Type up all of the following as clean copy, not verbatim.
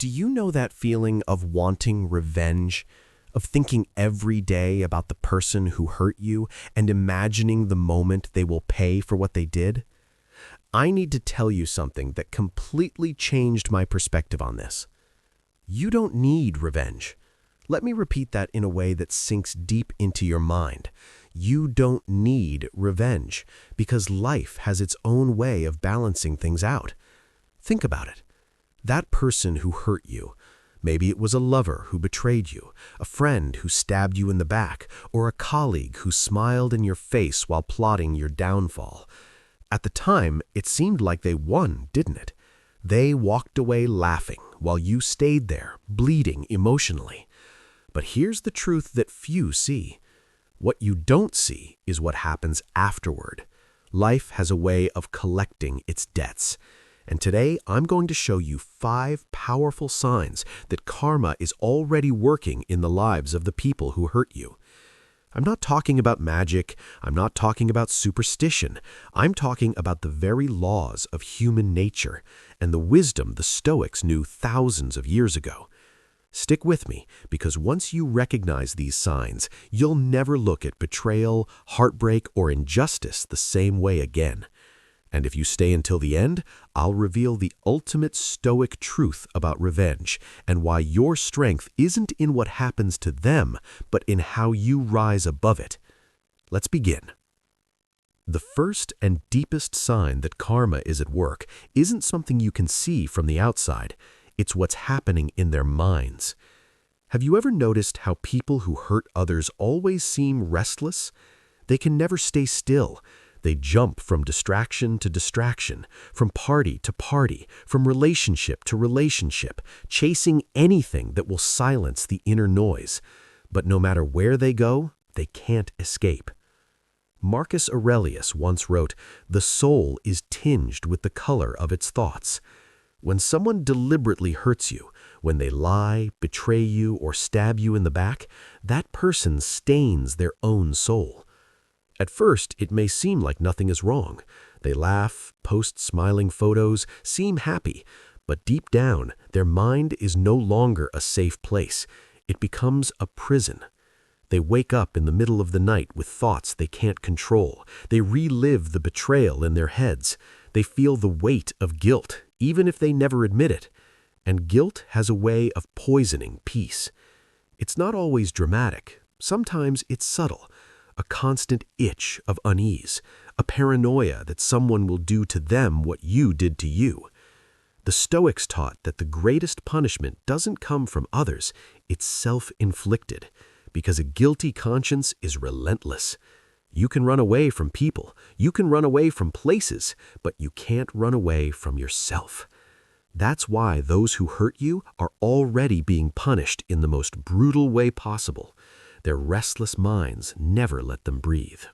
Do you know that feeling of wanting revenge? Of thinking every day about the person who hurt you and imagining the moment they will pay for what they did? I need to tell you something that completely changed my perspective on this. You don't need revenge. Let me repeat that in a way that sinks deep into your mind. You don't need revenge because life has its own way of balancing things out. Think about it. That person who hurt you, maybe it was a lover who betrayed you, a friend who stabbed you in the back, or a colleague who smiled in your face while plotting your downfall. At the time, it seemed like they won, didn't it? They walked away laughing while you stayed there, bleeding emotionally. But here's the truth that few see. What you don't see is what happens afterward. Life has a way of collecting its debts. And today, I'm going to show you 5 powerful signs that karma is already working in the lives of the people who hurt you. I'm not talking about magic. I'm not talking about superstition. I'm talking about the very laws of human nature and the wisdom the Stoics knew thousands of years ago. Stick with me, because once you recognize these signs, you'll never look at betrayal, heartbreak, or injustice the same way again. And if you stay until the end, I'll reveal the ultimate Stoic truth about revenge and why your strength isn't in what happens to them, but in how you rise above it. Let's begin. The first and deepest sign that karma is at work isn't something you can see from the outside. It's what's happening in their minds. Have you ever noticed how people who hurt others always seem restless? They can never stay still. They jump from distraction to distraction, from party to party, from relationship to relationship, chasing anything that will silence the inner noise. But no matter where they go, they can't escape. Marcus Aurelius once wrote, "The soul is tinged with the color of its thoughts." When someone deliberately hurts you, when they lie, betray you, or stab you in the back, that person stains their own soul. At first, it may seem like nothing is wrong. They laugh, post smiling photos, seem happy, but deep down, their mind is no longer a safe place. It becomes a prison. They wake up in the middle of the night with thoughts they can't control. They relive the betrayal in their heads. They feel the weight of guilt, even if they never admit it. And guilt has a way of poisoning peace. It's not always dramatic. Sometimes it's subtle. A constant itch of unease, a paranoia that someone will do to them what you did to you. The Stoics taught that the greatest punishment doesn't come from others, it's self-inflicted, because a guilty conscience is relentless. You can run away from people, you can run away from places, but you can't run away from yourself. That's why those who hurt you are already being punished in the most brutal way possible. Their restless minds never let them breathe.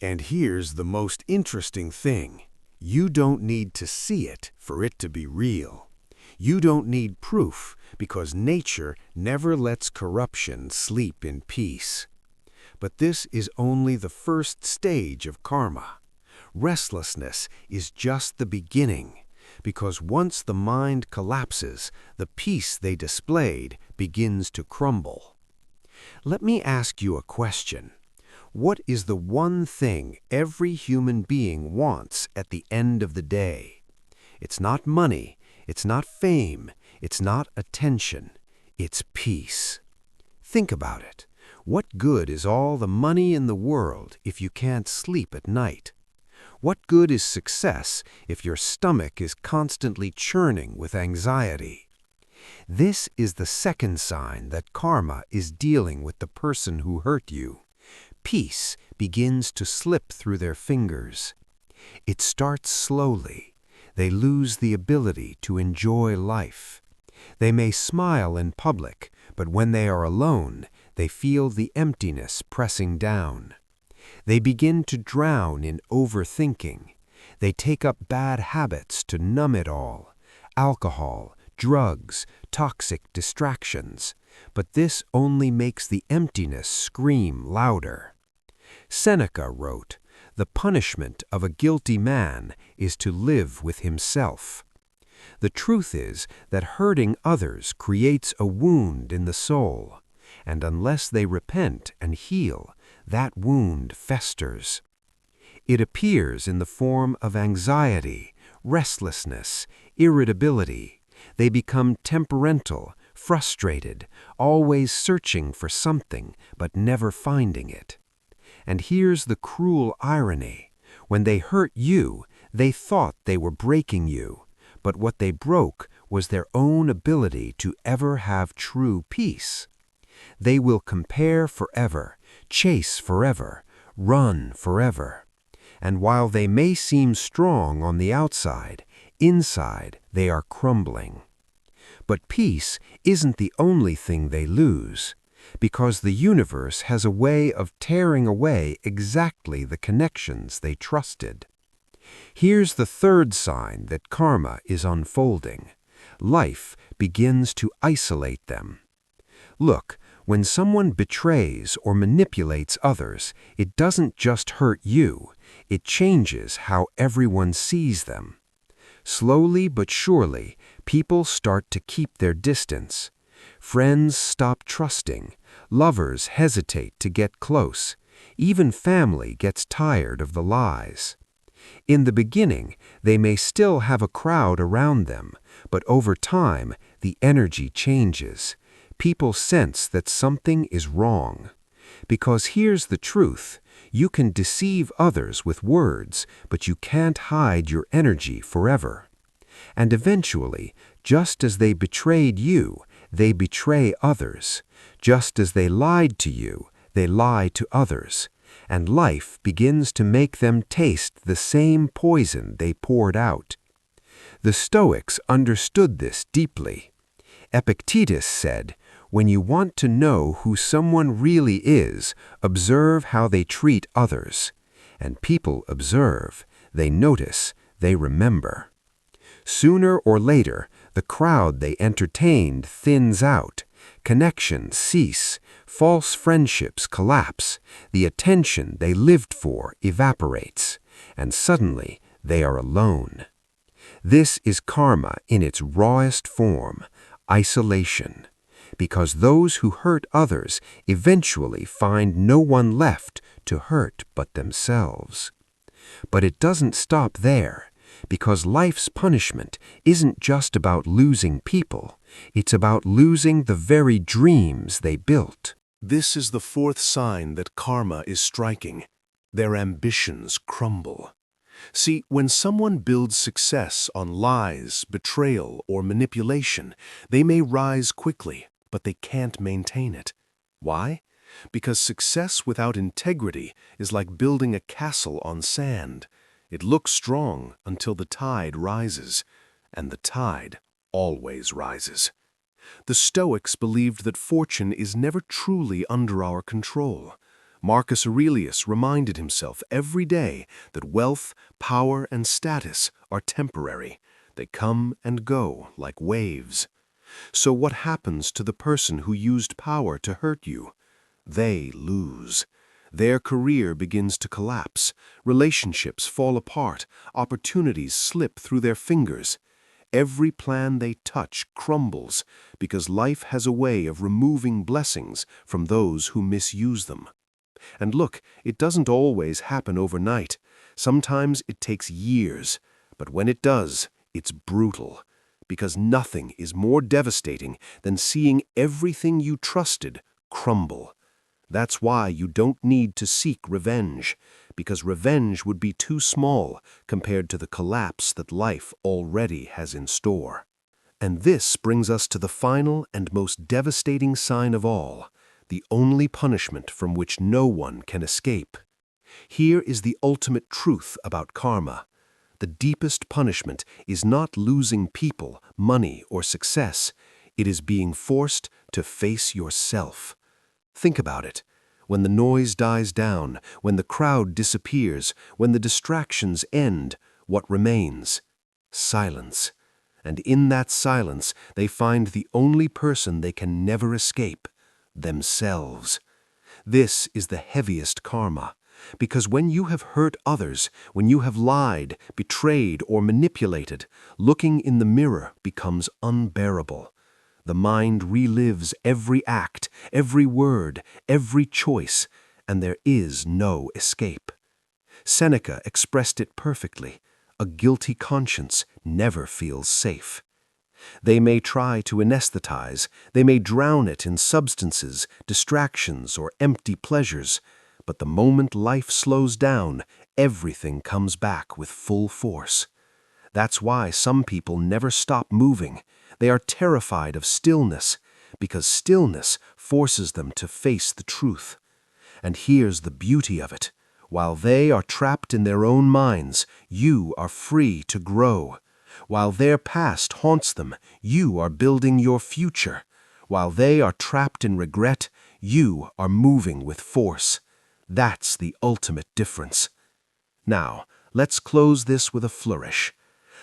And here's the most interesting thing. You don't need to see it for it to be real. You don't need proof because nature never lets corruption sleep in peace. But this is only the first stage of karma. Restlessness is just the beginning, because once the mind collapses, the peace they displayed begins to crumble. Let me ask you a question. What is the one thing every human being wants at the end of the day? It's not money, it's not fame, it's not attention, it's peace. Think about it. What good is all the money in the world if you can't sleep at night? What good is success if your stomach is constantly churning with anxiety? This is the second sign that karma is dealing with the person who hurt you. Peace begins to slip through their fingers. It starts slowly. They lose the ability to enjoy life. They may smile in public, but when they are alone, they feel the emptiness pressing down. They begin to drown in overthinking. They take up bad habits to numb it all. Alcohol, drugs, toxic distractions. But this only makes the emptiness scream louder. Seneca wrote, "The punishment of a guilty man is to live with himself." The truth is that hurting others creates a wound in the soul, and unless they repent and heal, that wound festers. It appears in the form of anxiety, restlessness, irritability. They become temperamental, frustrated, always searching for something but never finding it. And here's the cruel irony. When they hurt you, they thought they were breaking you, but what they broke was their own ability to ever have true peace. They will compare forever, chase forever, run forever. And while they may seem strong on the outside, inside they are crumbling. But peace isn't the only thing they lose, because the universe has a way of tearing away exactly the connections they trusted. Here's the third sign that karma is unfolding. Life begins to isolate them. Look, when someone betrays or manipulates others, it doesn't just hurt you, it changes how everyone sees them. Slowly but surely, people start to keep their distance. Friends stop trusting, lovers hesitate to get close, even family gets tired of the lies. In the beginning, they may still have a crowd around them, but over time, the energy changes. People sense that something is wrong. Because here's the truth, you can deceive others with words, but you can't hide your energy forever. And eventually, just as they betrayed you, they betray others. Just as they lied to you, they lie to others. And life begins to make them taste the same poison they poured out. The Stoics understood this deeply. Epictetus said, "When you want to know who someone really is, observe how they treat others." And people observe, they notice, they remember. Sooner or later, the crowd they entertained thins out, connections cease, false friendships collapse, the attention they lived for evaporates, and suddenly they are alone. This is karma in its rawest form, isolation, because those who hurt others eventually find no one left to hurt but themselves. But it doesn't stop there, because life's punishment isn't just about losing people, it's about losing the very dreams they built. This is the fourth sign that karma is striking. Their ambitions crumble. See, when someone builds success on lies, betrayal, or manipulation, they may rise quickly, but they can't maintain it. Why? Because success without integrity is like building a castle on sand. It looks strong until the tide rises, and the tide always rises. The Stoics believed that fortune is never truly under our control. Marcus Aurelius reminded himself every day that wealth, power, and status are temporary. They come and go like waves. So what happens to the person who used power to hurt you? They lose. Their career begins to collapse, relationships fall apart, opportunities slip through their fingers. Every plan they touch crumbles because life has a way of removing blessings from those who misuse them. And look, it doesn't always happen overnight. Sometimes it takes years, but when it does, it's brutal, because nothing is more devastating than seeing everything you trusted crumble. That's why you don't need to seek revenge, because revenge would be too small compared to the collapse that life already has in store. And this brings us to the final and most devastating sign of all, the only punishment from which no one can escape. Here is the ultimate truth about karma. The deepest punishment is not losing people, money, or success. It is being forced to face yourself. Think about it. When the noise dies down, when the crowd disappears, when the distractions end, what remains? Silence. And in that silence, they find the only person they can never escape, themselves. This is the heaviest karma, Because when you have hurt others, when you have lied, betrayed, or manipulated, looking in the mirror becomes unbearable. The mind relives every act, every word, every choice, and there is no escape. Seneca expressed it perfectly. A guilty conscience never feels safe. They may try to anesthetize, they may drown it in substances, distractions, or empty pleasures, but the moment life slows down, everything comes back with full force. That's why some people never stop moving. They are terrified of stillness, because stillness forces them to face the truth. And here's the beauty of it. While they are trapped in their own minds, you are free to grow. While their past haunts them, you are building your future. While they are trapped in regret, you are moving with force. That's the ultimate difference. Now, let's close this with a flourish.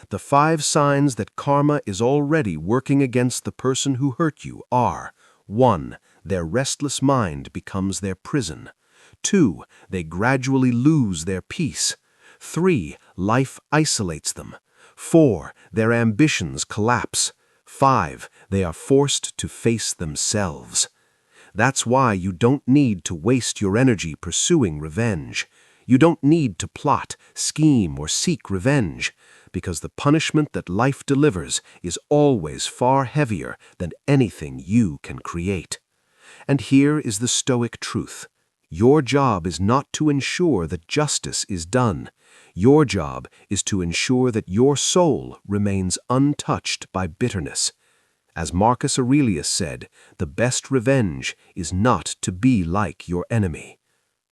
The 5 signs that karma is already working against the person who hurt you are: 1. Their restless mind becomes their prison. 2. They gradually lose their peace. 3. Life isolates them. 4. Their ambitions collapse. 5. They are forced to face themselves. That's why you don't need to waste your energy pursuing revenge. You don't need to plot, scheme, or seek revenge, because the punishment that life delivers is always far heavier than anything you can create. And here is the Stoic truth. Your job is not to ensure that justice is done. Your job is to ensure that your soul remains untouched by bitterness. As Marcus Aurelius said, the best revenge is not to be like your enemy.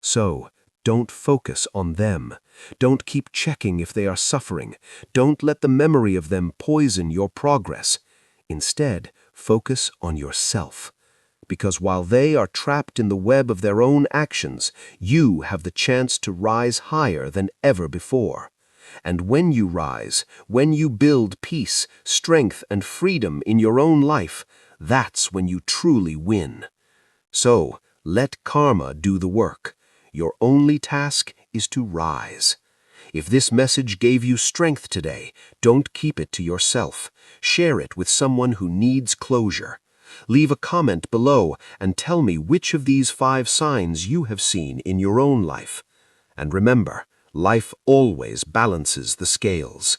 So, don't focus on them. Don't keep checking if they are suffering. Don't let the memory of them poison your progress. Instead, focus on yourself. Because while they are trapped in the web of their own actions, you have the chance to rise higher than ever before. And when you rise, when you build peace, strength, and freedom in your own life, that's when you truly win. So, let karma do the work. Your only task is to rise. If this message gave you strength today, don't keep it to yourself. Share it with someone who needs closure. Leave a comment below and tell me which of these 5 signs you have seen in your own life. And remember, life always balances the scales.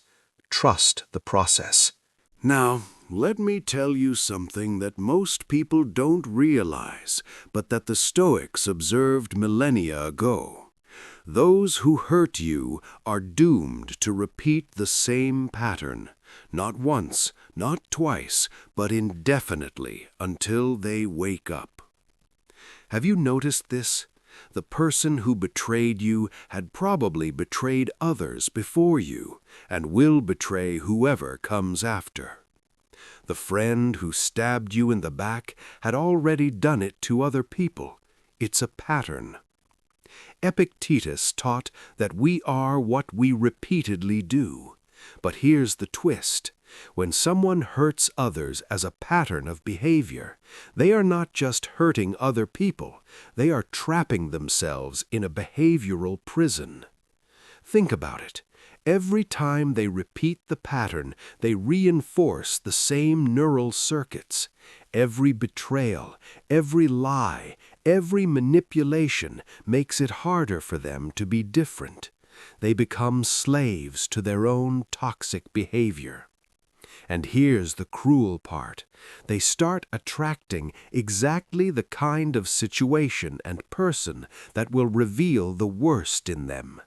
Trust the process. Now, let me tell you something that most people don't realize, but that the Stoics observed millennia ago. Those who hurt you are doomed to repeat the same pattern, not once, not twice, but indefinitely until they wake up. Have you noticed this? The person who betrayed you had probably betrayed others before you, and will betray whoever comes after. The friend who stabbed you in the back had already done it to other people. It's a pattern. Epictetus taught that we are what we repeatedly do. But here's the twist. When someone hurts others as a pattern of behavior, they are not just hurting other people, they are trapping themselves in a behavioral prison. Think about it. Every time they repeat the pattern, they reinforce the same neural circuits. Every betrayal, every lie, every manipulation makes it harder for them to be different. They become slaves to their own toxic behavior. And here's the cruel part. They start attracting exactly the kind of situation and person that will reveal the worst in them.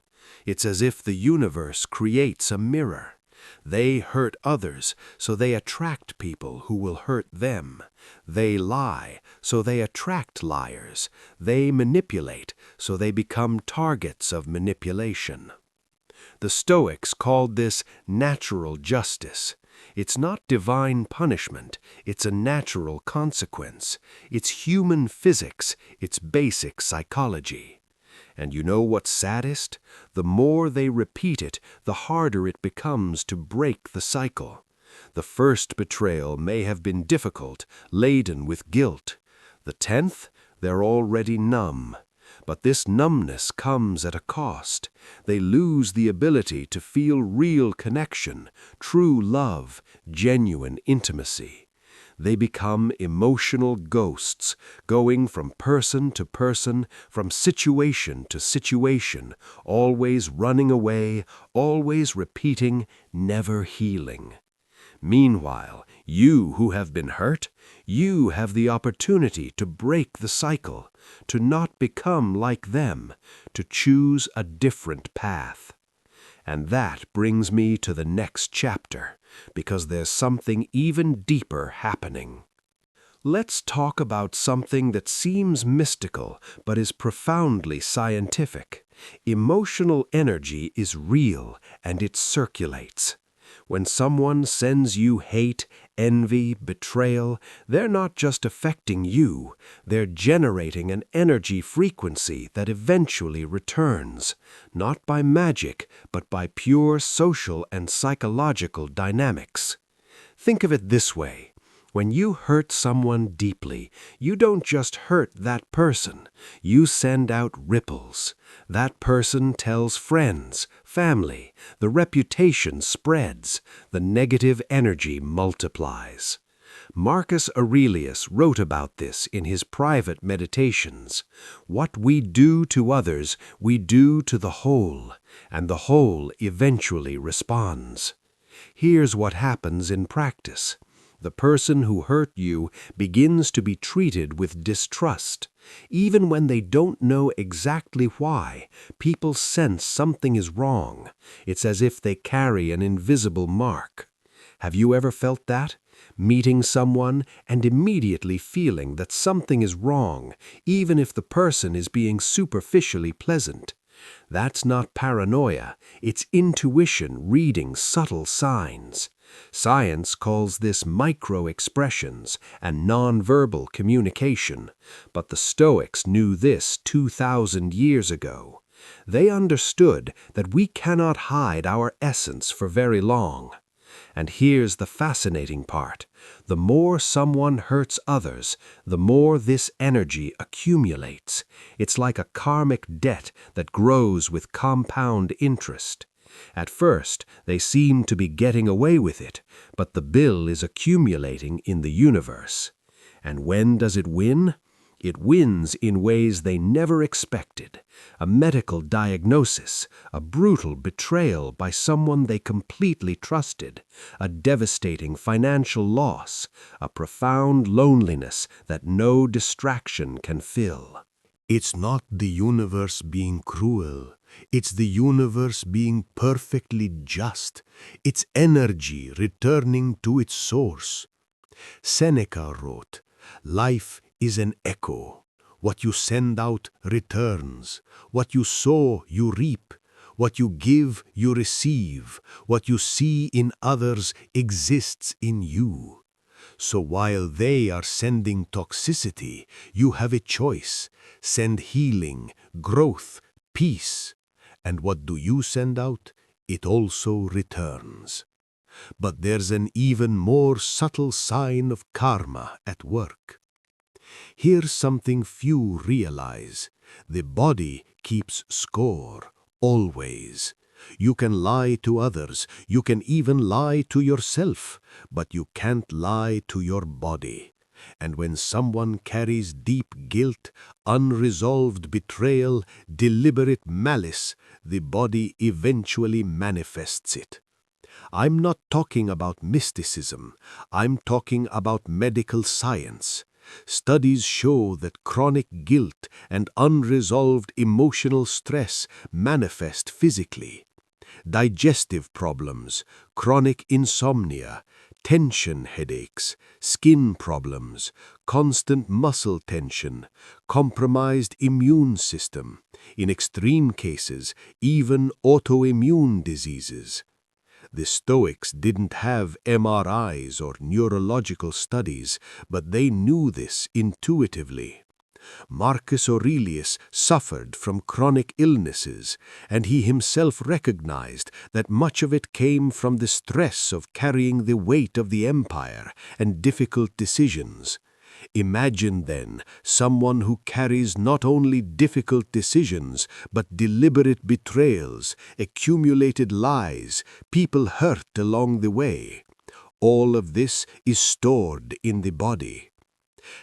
It's as if the universe creates a mirror. They hurt others, so they attract people who will hurt them. They lie, so they attract liars. They manipulate, so they become targets of manipulation. The Stoics called this natural justice. It's not divine punishment, it's a natural consequence. It's human physics, it's basic psychology. And you know what's saddest? The more they repeat it, the harder it becomes to break the cycle. The first betrayal may have been difficult, laden with guilt. The 10th, they're already numb. But this numbness comes at a cost. They lose the ability to feel real connection, true love, genuine intimacy. They become emotional ghosts, going from person to person, from situation to situation, always running away, always repeating, never healing. Meanwhile, you who have been hurt, you have the opportunity to break the cycle, to not become like them, to choose a different path. And that brings me to the next chapter, because there's something even deeper happening. Let's talk about something that seems mystical but is profoundly scientific. Emotional energy is real and it circulates. When someone sends you hate, envy, betrayal, they're not just affecting you, they're generating an energy frequency that eventually returns, not by magic, but by pure social and psychological dynamics. Think of it this way. When you hurt someone deeply, you don't just hurt that person, you send out ripples. That person tells friends, family, the reputation spreads, the negative energy multiplies. Marcus Aurelius wrote about this in his private meditations. What we do to others, we do to the whole, and the whole eventually responds. Here's what happens in practice. The person who hurt you begins to be treated with distrust. Even when they don't know exactly why, people sense something is wrong. It's as if they carry an invisible mark. Have you ever felt that? Meeting someone and immediately feeling that something is wrong, even if the person is being superficially pleasant. That's not paranoia, it's intuition reading subtle signs. Science calls this micro-expressions and non-verbal communication, but the Stoics knew this 2,000 years ago. They understood that we cannot hide our essence for very long. And here's the fascinating part. The more someone hurts others, the more this energy accumulates. It's like a karmic debt that grows with compound interest. At first, they seem to be getting away with it, but the bill is accumulating in the universe. And when does it win? It wins in ways they never expected. A medical diagnosis, a brutal betrayal by someone they completely trusted, a devastating financial loss, a profound loneliness that no distraction can fill. It's not the universe being cruel. It's the universe being perfectly just. It's energy returning to its source. Seneca wrote, "Life is an echo. What you send out returns. What you sow, you reap. What you give, you receive. What you see in others exists in you." So while they are sending toxicity, you have a choice. Send healing, growth, peace. And what do you send out? It also returns. But there's an even more subtle sign of karma at work. Here's something few realize. The body keeps score, always. You can lie to others, you can even lie to yourself, but you can't lie to your body. And when someone carries deep guilt, unresolved betrayal, deliberate malice, the body eventually manifests it. I'm not talking about mysticism, I'm talking about medical science. Studies show that chronic guilt and unresolved emotional stress manifest physically. Digestive problems, chronic insomnia, tension headaches, skin problems, constant muscle tension, compromised immune system, in extreme cases, even autoimmune diseases. The Stoics didn't have MRIs or neurological studies, but they knew this intuitively. Marcus Aurelius suffered from chronic illnesses, and he himself recognized that much of it came from the stress of carrying the weight of the empire and difficult decisions. Imagine, then, someone who carries not only difficult decisions, but deliberate betrayals, accumulated lies, people hurt along the way. All of this is stored in the body.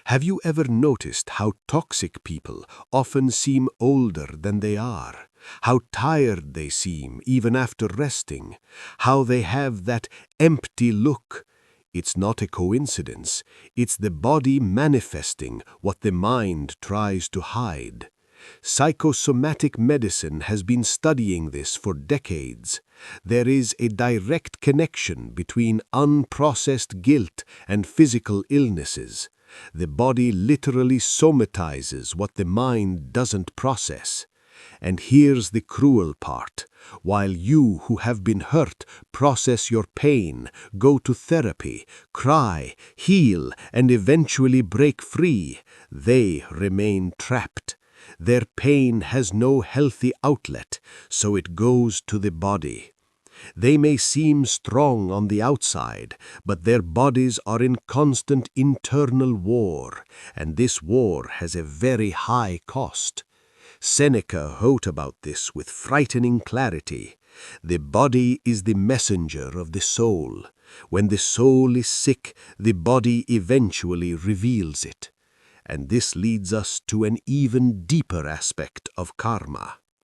Have you ever noticed how toxic people often seem older than they are? How tired they seem even after resting? How they have that empty look? It's not a coincidence. It's the body manifesting what the mind tries to hide. Psychosomatic medicine has been studying this for decades. There is a direct connection between unprocessed guilt and physical illnesses. The body literally somatizes what the mind doesn't process. And here's the cruel part. While you who have been hurt process your pain, go to therapy, cry, heal, and eventually break free, they remain trapped. Their pain has no healthy outlet, so it goes to the body. They may seem strong on the outside, but their bodies are in constant internal war, and this war has a very high cost. Seneca wrote about this with frightening clarity. The body is the messenger of the soul. When the soul is sick, the body eventually reveals it. And this leads us to an even deeper aspect of karma.